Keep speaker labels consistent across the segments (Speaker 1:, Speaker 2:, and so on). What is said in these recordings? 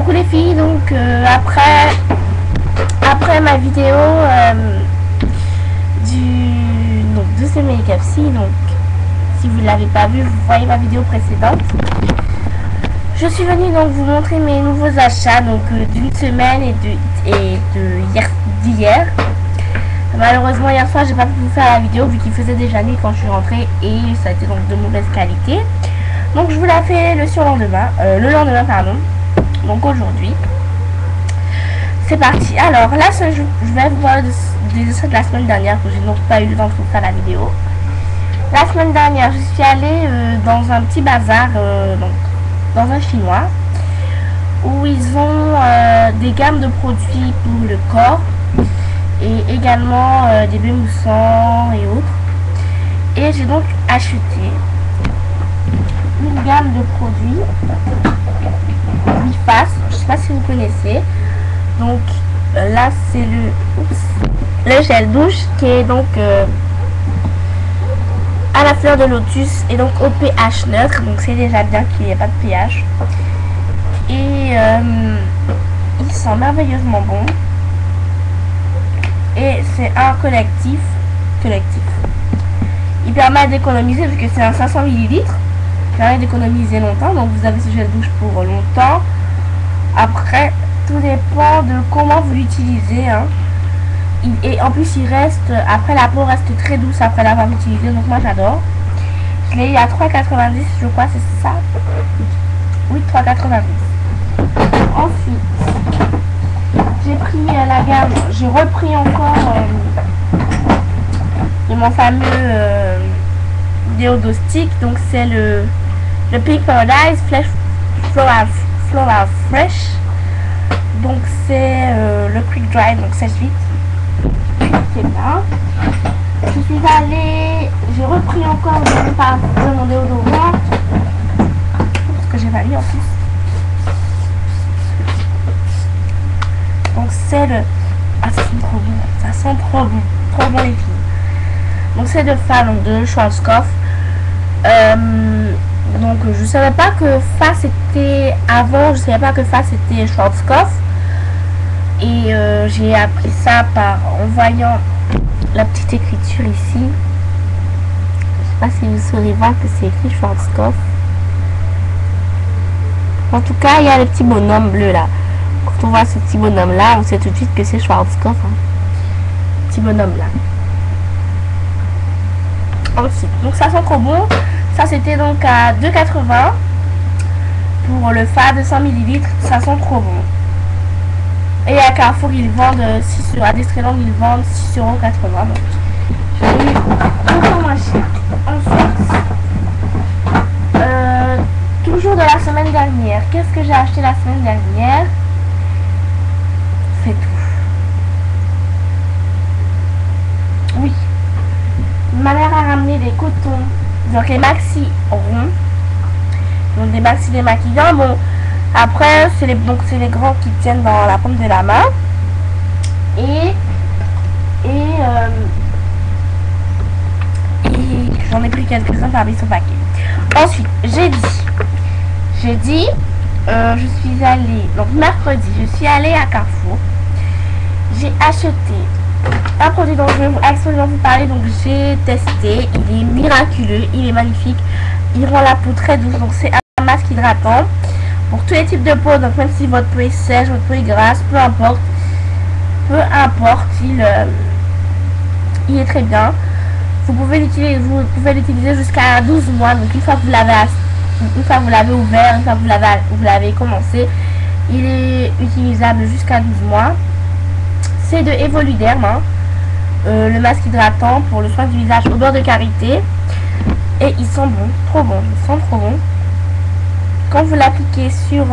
Speaker 1: Coucou les filles, donc après ma vidéo de ce make-up, donc si vous ne l'avez pas vu, vous voyez ma vidéo précédente. Je suis venue donc vous montrer mes nouveaux achats donc d'une semaine et d'hier. Malheureusement hier soir j'ai pas pu vous faire la vidéo vu qu'il faisait déjà nuit quand je suis rentrée et ça a été donc de mauvaise qualité. Donc je vous la fais le lendemain pardon. Donc aujourd'hui c'est parti. Alors là je vais vous parler des achats de la semaine dernière que j'ai donc pas eu le temps de vous faire la vidéo. La semaine dernière je suis allée dans un petit bazar donc dans un chinois où ils ont des gammes de produits pour le corps et également des bains moussants et autres. Et j'ai donc acheté une gamme de produits Biface, je sais pas si vous connaissez. Donc là c'est le gel douche qui est donc à la fleur de lotus et donc au pH neutre, donc c'est déjà bien qu'il n'y ait pas de pH. Et il sent merveilleusement bon. Et c'est un collectif. Il permet d'économiser vu que c'est un 500 ml. Il permet d'économiser longtemps. Donc vous avez ce gel douche pour longtemps. Après, tout dépend de comment vous l'utilisez. Hein. Et en plus, il reste. Après, la peau reste très douce après l'avoir utilisé. Donc moi, j'adore. Je l'ai eu à 3,90, je crois, c'est ça. Oui, 3,90. Ensuite, j'ai pris la gamme, j'ai repris encore de mon fameux déodo stick, donc c'est le Pink Paradise Floral Fresh, donc c'est le Quick Dry, donc sèche vite, c'est bien. Je suis allée, j'ai repris encore de mon déodorant, parce que j'ai pas mis en plus. Donc c'est le... Ah, ça sent trop bon. Ça sent trop bon. Trop bon les filles. Donc c'est de Fa, donc de Schwarzkopf. Donc je savais pas que Fa c'était... Avant, je savais pas que Fa c'était Schwarzkopf. Et j'ai appris ça en voyant la petite écriture ici. Je sais pas si vous saurez voir que c'est écrit Schwarzkopf. En tout cas, il y a le petit bonhomme bleu là. Quand on voit ce petit bonhomme là, on sait tout de suite que c'est Schwarzkopf. Hein. Petit bonhomme là. Ensuite, donc ça sent trop bon. Ça c'était donc à 2,80 pour le Fa de 100 ml. Ça sent trop bon. Et à Carrefour ils vendent 6 euros. À Destreland ils vendent 6,80 €. Donc j'ai eu encore moins cher. Ensuite, toujours de la semaine dernière. Qu'est-ce que j'ai acheté la semaine dernière? C'est tout. Oui. Ma mère a ramené des cotons. Donc les maxi ronds. Donc des maxi démaquillants. Bon, après, c'est les grands qui tiennent dans la paume de la main. Et j'en ai pris quelques-uns parmi son paquet. Ensuite, je suis allée, donc mercredi, je suis allée à Carrefour. J'ai acheté un produit dont je vais absolument vous parler. Donc j'ai testé, il est miraculeux, il est magnifique. Il rend la peau très douce. Donc c'est un masque hydratant pour tous les types de peau. Donc même si votre peau est sèche, votre peau est grasse, peu importe, il est très bien. Vous pouvez l'utiliser jusqu'à 12 mois. Donc une fois que vous l'avez ouvert, une fois que vous l'avez commencé, il est utilisable jusqu'à 12 mois. C'est de Evoluderm, hein. Le masque hydratant pour le soin du visage au beurre de karité. Et il sent bon, trop bon, il sent trop bon. Quand vous l'appliquez sur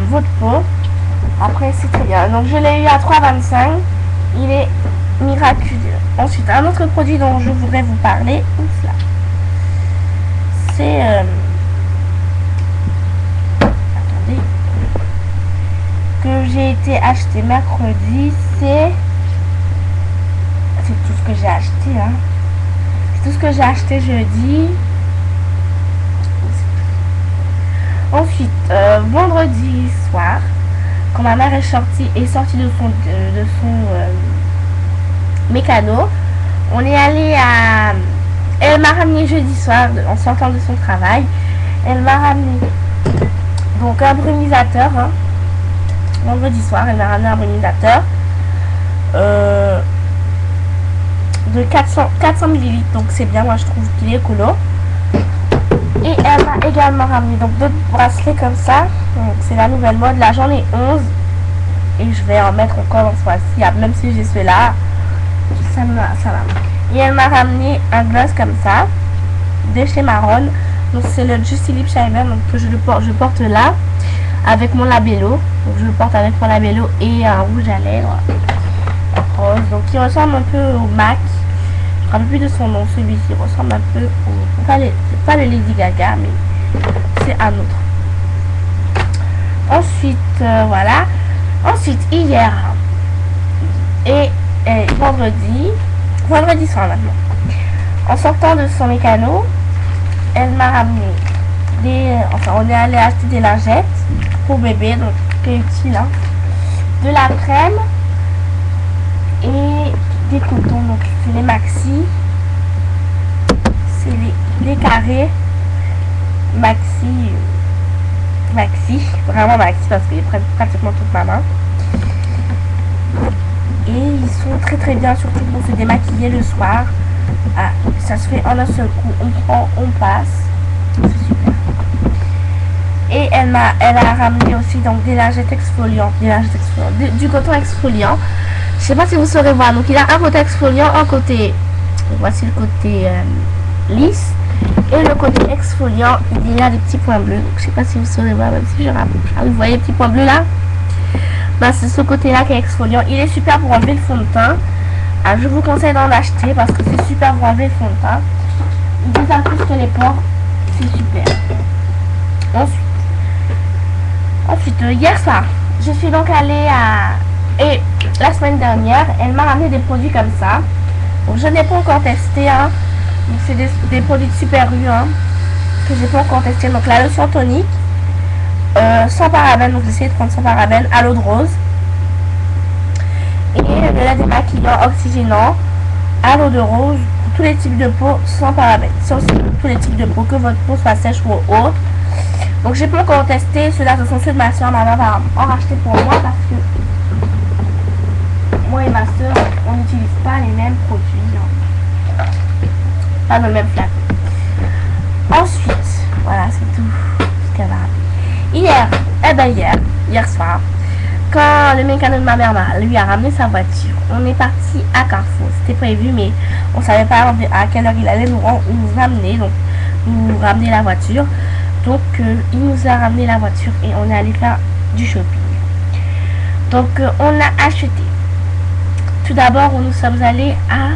Speaker 1: votre peau, après c'est très bien. Donc je l'ai eu à 3,25. Il est miraculeux. Ensuite, un autre produit dont je voudrais vous parler, c'est attendez, que j'ai été acheté mercredi. C'est tout ce que j'ai acheté, hein. C'est tout ce que j'ai acheté jeudi. Ensuite, Ensuite, vendredi soir, quand ma mère est sortie de son mécano, on est allé à... Elle m'a ramené jeudi soir, en sortant de son travail, elle m'a ramené donc un brumisateur, hein. Vendredi soir, elle m'a ramené un brumisateur de 400 ml, donc c'est bien, moi je trouve qu'il est écolo. Et elle m'a également ramené donc d'autres bracelets comme ça, donc c'est la nouvelle mode, là j'en ai 11 et je vais en mettre encore dans ce mois-ci, même si j'ai ceux-là, ça va. Et elle m'a ramené un gloss comme ça, de chez Marron, donc c'est le Juicy Lip Shiner, donc que je porte là, avec mon labello, donc je le porte avec mon labello et un rouge à lèvres rose, donc il ressemble un peu au MAC, je ne me rappelle plus de son nom, celui-ci ressemble un peu au, pas le Lady Gaga, mais c'est un autre. Ensuite, voilà, ensuite hier et vendredi soir maintenant, en sortant de son mécano, elle m'a ramené on est allé acheter des lingettes pour bébé, donc c'est utile, hein, de la crème et des cotons, donc c'est les maxi, c'est les carrés maxi, vraiment maxi parce qu'ils prennent pratiquement toute ma main. Et ils sont très très bien, surtout pour se démaquiller le soir. Ah, ça se fait en un seul coup, on passe, c'est super. Et elle a ramené aussi donc des lingettes exfoliantes, du coton exfoliant. Je sais pas si vous saurez voir, donc il a un côté exfoliant, un côté, voici le côté lisse, et le côté exfoliant, il y a des petits points bleus, donc je sais pas si vous saurez voir, même si je rapproche. Ah, vous voyez les petits points bleus là? Ben, c'est ce côté là qui est exfoliant, il est super pour enlever le fond de teint. Alors, je vous conseille d'en acheter parce que c'est super pour enlever le fond de teint, il désinfecte les pores, c'est super. Ensuite, hier soir, je suis donc allée et la semaine dernière, elle m'a ramené des produits comme ça. Donc, je n'ai pas encore testé, hein. Donc, c'est des produits de Super U, hein, que j'ai pas encore testé. Donc, la lotion tonique, sans parabènes. Donc, j'ai essayé de prendre sans parabènes à l'eau de rose. Et le lait démaquillant oxygénant à l'eau de rose pour tous les types de peau sans parabènes. C'est aussi pour tous les types de peau, que votre peau soit sèche ou autre. Donc j'ai pas encore testé, ceux-là ce sont ceux de ma soeur, ma mère va en racheter pour moi parce que moi et ma soeur on n'utilise pas les mêmes produits, hein. Pas le même flacon. Ensuite, voilà c'est tout ce qu'elle a ramené. Hier soir, quand le mécano de ma mère lui a ramené sa voiture, on est parti à Carrefour, c'était prévu mais on savait pas à quelle heure il allait nous ramener, donc nous ramener la voiture. Donc il nous a ramené la voiture et on est allé faire du shopping. Donc on a acheté. Tout d'abord nous sommes allés à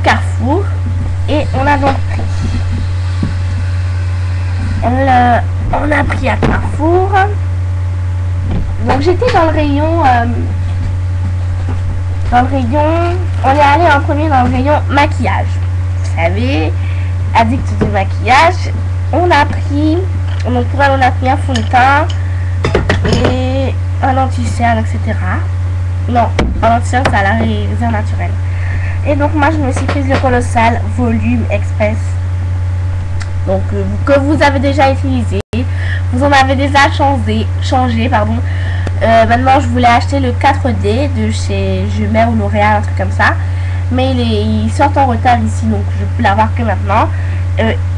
Speaker 1: Carrefour et on a donc pris. On a pris à Carrefour. Donc j'étais dans le rayon. On est allé en premier dans le rayon maquillage. Vous savez, addict du maquillage. On a pris un fond de teint et un anti-cerne, etc. Non, un anti-cerne, c'est à la réserve naturelle. Et donc moi je me suis prise le Colossal Volume Express. Donc que vous avez déjà utilisé. Vous en avez déjà changé, pardon. Maintenant je voulais acheter le 4D de chez Jumer ou L'Oréal, un truc comme ça, mais il sort en retard ici, donc je peux l'avoir que maintenant.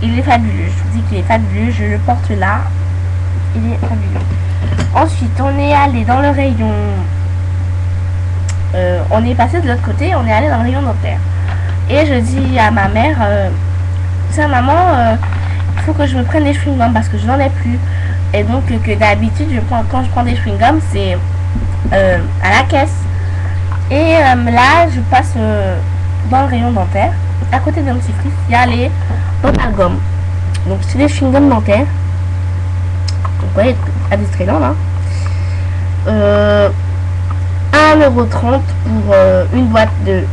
Speaker 1: Il est fabuleux, je vous dis qu'il est fabuleux, je le porte là, il est fabuleux. Ensuite on est allé dans le rayon, on est passé de l'autre côté, on est allé dans le rayon dentaire, et je dis à ma mère, tiens maman, il faut que je me prenne des chewing-gums parce que je n'en ai plus. Et donc que d'habitude quand je prends des chewing-gums c'est à la caisse. Et là je passe dans le rayon dentaire, à côté d'un petit fils, il y a les dental gum. Donc c'est des chewing-gums dentaires. Donc vous voyez à Disneyland là. 1,30 € pour une boîte de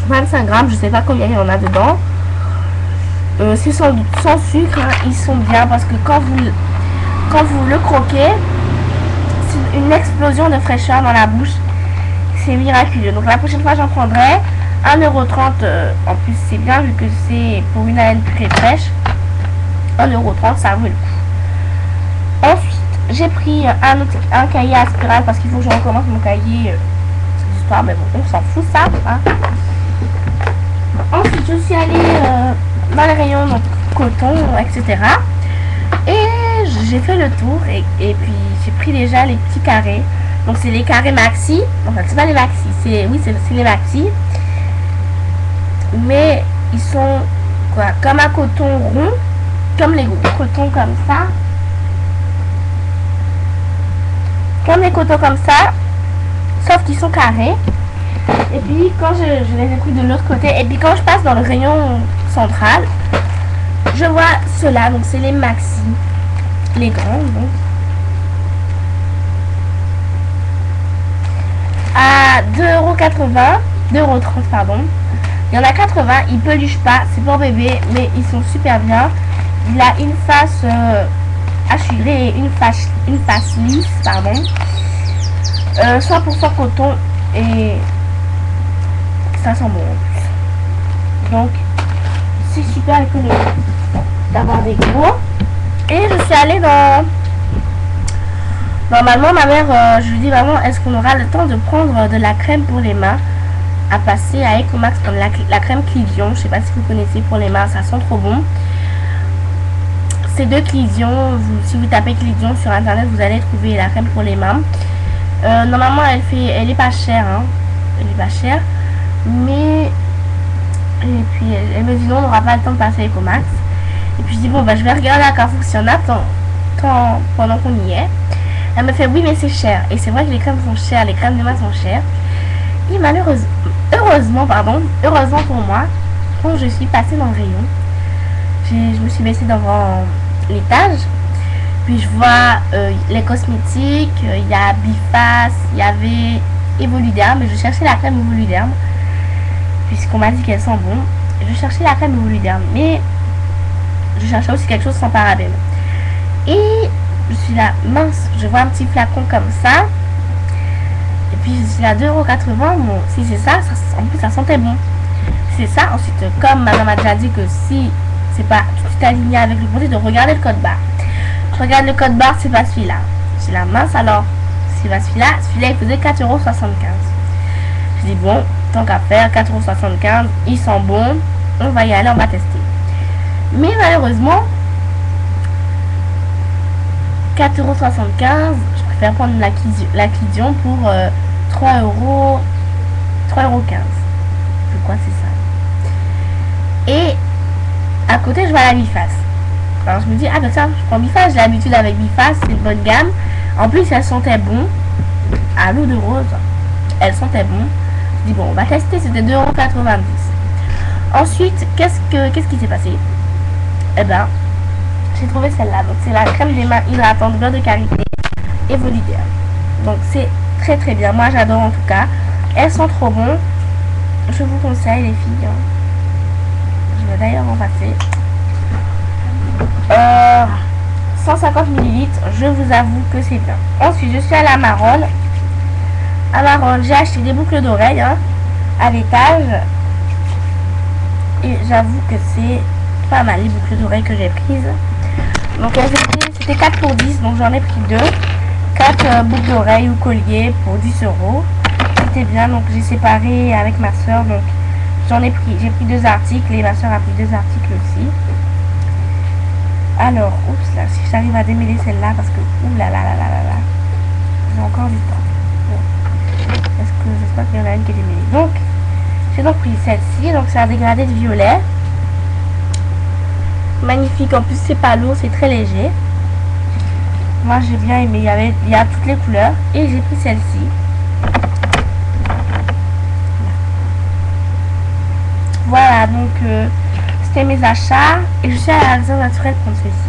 Speaker 1: 25 grammes, je sais pas combien il y en a dedans. C'est sans sucre, hein. Ils sont bien parce que quand vous le croquez, c'est une explosion de fraîcheur dans la bouche. C'est miraculeux. Donc la prochaine fois j'en prendrai 1,30 €. En plus c'est bien vu que c'est pour une haleine très fraîche. 1,30 €, ça vaut le coup. Ensuite j'ai pris un cahier à spirale parce qu'il faut que je recommence mon cahier d'histoire, mais bon on s'en fout ça, hein. Ensuite je suis allée dans les rayons donc, coton, etc. Et j'ai fait le tour et puis j'ai pris déjà les petits carrés. Donc c'est les carrés maxi. Enfin c'est pas les maxi, c'est les maxi. Mais ils sont quoi, comme un coton rond, comme les cotons comme ça. Comme les cotons comme ça, sauf qu'ils sont carrés. Et puis quand je les ai pris de l'autre côté, et puis quand je passe dans le rayon central, je vois ceux-là, donc c'est les maxi, les grands donc. À 2,80 €, 2,30 € pardon. Il y en a 80, ils peluchent pas, c'est pour bébé, mais ils sont super bien. Il a une face hachurée et une face lisse, pardon. 100% coton et ça sent bon en plus. Donc c'est super économique d'avoir des gros. Et je suis allée dans... Normalement ma mère, je lui dis maman, est-ce qu'on aura le temps de prendre de la crème pour les mains à passer à Ecomax, comme la crème Clidion. Je sais pas si vous connaissez pour les mains, ça sent trop bon. Ces deux Clidion, si vous tapez Clidion sur internet, vous allez trouver la crème pour les mains. Normalement elle est pas chère, hein. Elle est pas chère, mais et puis elle me dit non, on n'aura pas le temps de passer à Ecomax. Et puis je dis bon bah je vais regarder à Carrefour s'il y en a pendant qu'on y est. Elle me fait oui mais c'est cher, et c'est vrai que les crèmes sont chères, les crèmes de main sont chères. Et heureusement pour moi, quand je suis passée dans le rayon, je me suis baissée devant l'étage, puis je vois les cosmétiques, il y a Biface, il y avait Evoluderm, mais je cherchais la crème Evoluderm, puisqu'on m'a dit qu'elle sent bon. Je cherchais la crème Evoluderm, mais je cherchais aussi quelque chose sans parabènes. Et je suis là, mince, je vois un petit flacon comme ça. Et puis je suis là, 2,80 €. Bon, si c'est ça, en plus ça sentait bon. C'est ça. Ensuite, comme ma maman m'a déjà dit que si c'est pas tout aligné avec le produit, de regarder le code barre. Je regarde le code barre, c'est pas celui-là. Je suis là, mince alors, c'est pas celui-là. Celui-là il faisait 4,75 €. Je dis bon, tant qu'à faire, 4,75 €, il sent bon, on va y aller, on va tester. Mais malheureusement, 4,75 €, je préfère prendre la Clidion pour 3,15 €. Je crois que c'est ça. Et à côté, je vois la Biface. Alors je me dis, ah ben ça, je prends Biface, j'ai l'habitude avec Biface, c'est une bonne gamme. En plus, elle sentait bon. À l'eau de rose, elle sentait bon. Je dis, bon, on va tester, c'était 2,90 €. Ensuite, qu'est-ce qui s'est passé? Eh ben, j'ai trouvé celle-là. Donc c'est la crème des mains hydratante beurre de karité Evoluderm. Donc c'est très très bien. Moi j'adore en tout cas. Elles sont trop bon. Je vous conseille les filles. Je vais d'ailleurs en passer. 150 ml. Je vous avoue que c'est bien. Ensuite je suis à la Marronne. À Marronne, j'ai acheté des boucles d'oreilles à l'étage. Et j'avoue que c'est pas mal les boucles d'oreilles que j'ai prises. Donc c'était 4 pour 10, donc j'en ai pris 2. 4 boucles d'oreilles ou colliers pour 10 €. C'était bien, donc j'ai séparé avec ma soeur. Donc j'ai pris 2 articles et ma soeur a pris 2 articles aussi. Alors, oups là, si j'arrive à démêler celle-là, parce que oulala, j'ai encore du temps. Bon. J'espère qu'il y en a une qui est démêlée. Donc j'ai donc pris celle-ci, donc c'est un dégradé de violet. Magnifique, en plus c'est pas lourd, c'est très léger. Moi j'ai bien aimé, il y a toutes les couleurs. Et j'ai pris celle-ci. Voilà, donc c'était mes achats. Et je suis à la Réserve Naturelle prendre ceci.